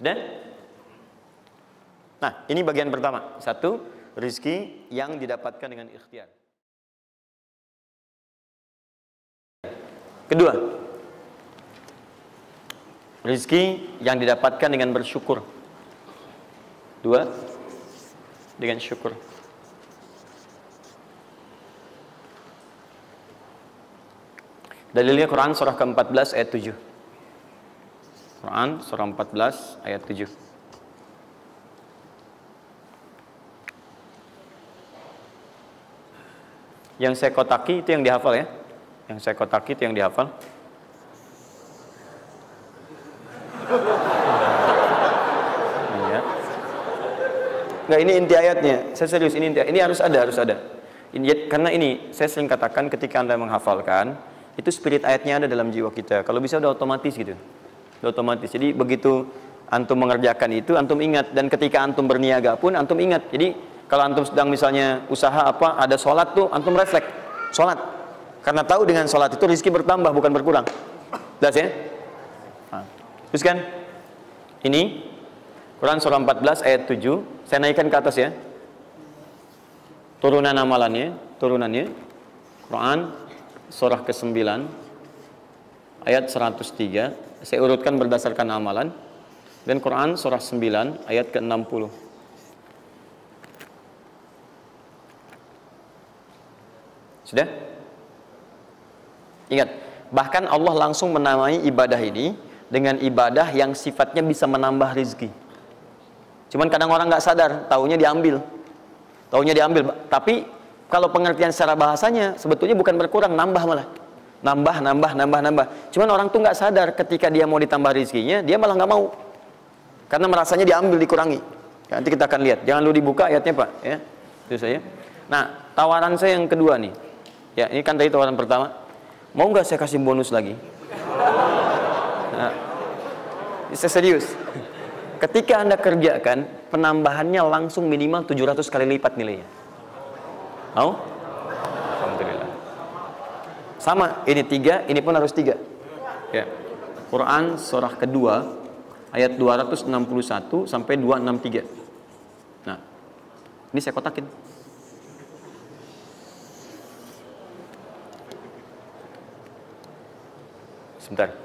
Sudah? Nah, ini bagian pertama. Satu, rizki yang didapatkan dengan ikhtiar. Kedua, rizki yang didapatkan dengan bersyukur. Dua, dengan syukur. Dalilnya Quran surah ke-14 ayat 7. Quran surah 14 ayat 7. Yang saya kotaki itu yang dihafal ya. Yang saya kotaki itu yang dihafal. Iya. Enggak, ini inti ayatnya. Saya serius, ini inti. Ini harus ada. Ini, karena ini saya sering katakan ketika Anda menghafalkan, itu spirit ayatnya ada dalam jiwa kita. Kalau bisa udah otomatis gitu. Udah otomatis. Jadi begitu antum mengerjakan itu, antum ingat. Dan ketika antum berniaga pun, antum ingat. Jadi kalau antum sedang misalnya usaha apa, ada sholat tuh, antum refleks. Sholat. Karena tahu dengan sholat itu rezeki bertambah, bukan berkurang. Jelas ya? Nah. Terus kan? Ini, Quran surah 14 ayat 7. Saya naikkan ke atas ya. Turunan amalannya. Quran surah ke-9 ayat 103. Saya urutkan berdasarkan amalan. Dan Quran surah 9 ayat ke-60. Sudah? Ingat, bahkan Allah langsung menamai ibadah ini dengan ibadah yang sifatnya bisa menambah rezeki. Cuman kadang orang nggak sadar, taunya diambil. Tapi kalau pengertian secara bahasanya sebetulnya bukan berkurang, nambah malah. Nambah. Cuman orang tuh nggak sadar ketika dia mau ditambah rezekinya, dia malah nggak mau. Karena merasanya diambil, dikurangi. Ya, nanti kita akan lihat. Jangan lu dibuka ayatnya, Pak, ya. Itu saya. Nah, tawaran saya yang kedua nih. Ya, ini kan tadi tawaran pertama. Mau nggak saya kasih bonus lagi? Nah, saya serius. Ketika Anda kerjakan, penambahannya langsung minimal 700 kali lipat nilainya. Mau? Alhamdulillah. Sama, ini 3, ini pun harus 3. Ya. Quran surah kedua ayat 261 sampai 263. Nah, ini saya kotakin. Sebentar.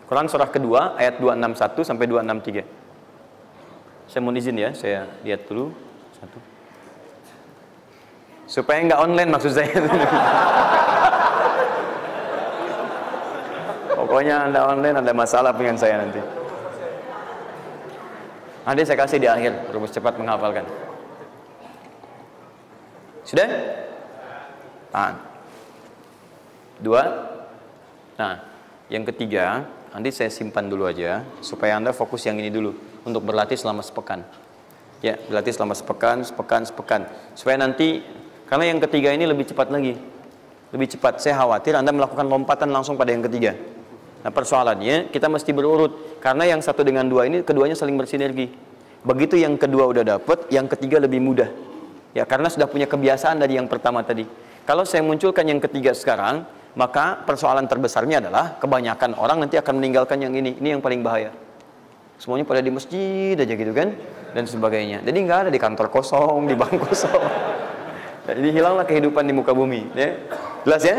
Quran surah kedua ayat 261 sampai 263. Saya mohon izin ya, saya lihat dulu satu. Supaya nggak online maksud saya. Pokoknya Anda online ada masalah dengan saya nanti. Nanti saya kasih di akhir, rumus cepat menghafalkan. Sudah? Tahan. 2. Nah, yang ketiga, nanti saya simpan dulu aja supaya Anda fokus yang ini dulu untuk berlatih selama sepekan. Ya, berlatih selama sepekan. Supaya nanti, karena yang ketiga ini lebih cepat lagi. Lebih cepat. Saya khawatir Anda melakukan lompatan langsung pada yang ketiga. Nah, persoalannya kita mesti berurut karena yang satu dengan dua ini keduanya saling bersinergi. Begitu yang kedua udah dapet, yang ketiga lebih mudah. Ya, karena sudah punya kebiasaan dari yang pertama tadi. Kalau saya munculkan yang ketiga sekarang, maka persoalan terbesarnya adalah kebanyakan orang nanti akan meninggalkan yang ini yang paling bahaya. Semuanya pada di masjid aja gitu kan, dan sebagainya. Jadi nggak ada di kantor kosong, di bank kosong. Jadi hilanglah kehidupan di muka bumi. Ya. Jelas ya?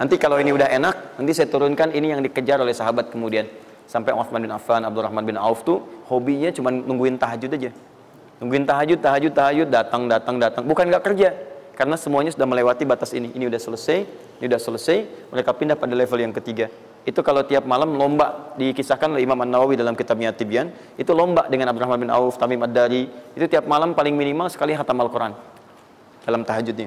Nanti kalau ini udah enak, nanti saya turunkan ini yang dikejar oleh sahabat kemudian. Sampai Utsman bin Affan, Abdurrahman bin Auf tuh hobinya cuma nungguin tahajud aja. Nungguin tahajud, datang. Bukan nggak kerja. Karena semuanya sudah melewati batas ini. Ini udah selesai, mereka pindah pada level yang ketiga. Itu kalau tiap malam lomba, dikisahkan oleh Imam An-Nawawi dalam kitabnya Tibyan, itu lomba dengan Abdurrahman bin Auf, Tamim Ad-Dari, itu tiap malam paling minimal sekali khatam Al-Quran dalam tahajudnya.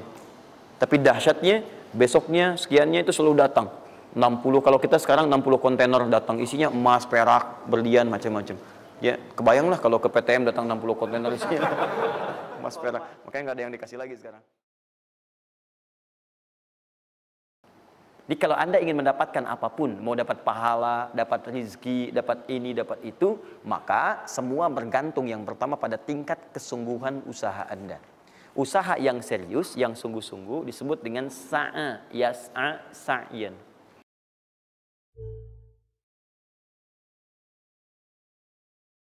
Tapi dahsyatnya, besoknya, sekiannya itu selalu datang. 60, kalau kita sekarang 60 kontainer datang, isinya emas, perak, berlian, macam-macam. Ya, kebayanglah kalau ke PTM datang 60 kontainer isinya emas, perak. Makanya nggak ada yang dikasih lagi sekarang. Jadi kalau Anda ingin mendapatkan apapun, mau dapat pahala, dapat rezeki, dapat ini, dapat itu, maka semua bergantung yang pertama pada tingkat kesungguhan usaha Anda. Usaha yang serius, yang sungguh-sungguh disebut dengan sa'a, yas'a, sa'yan.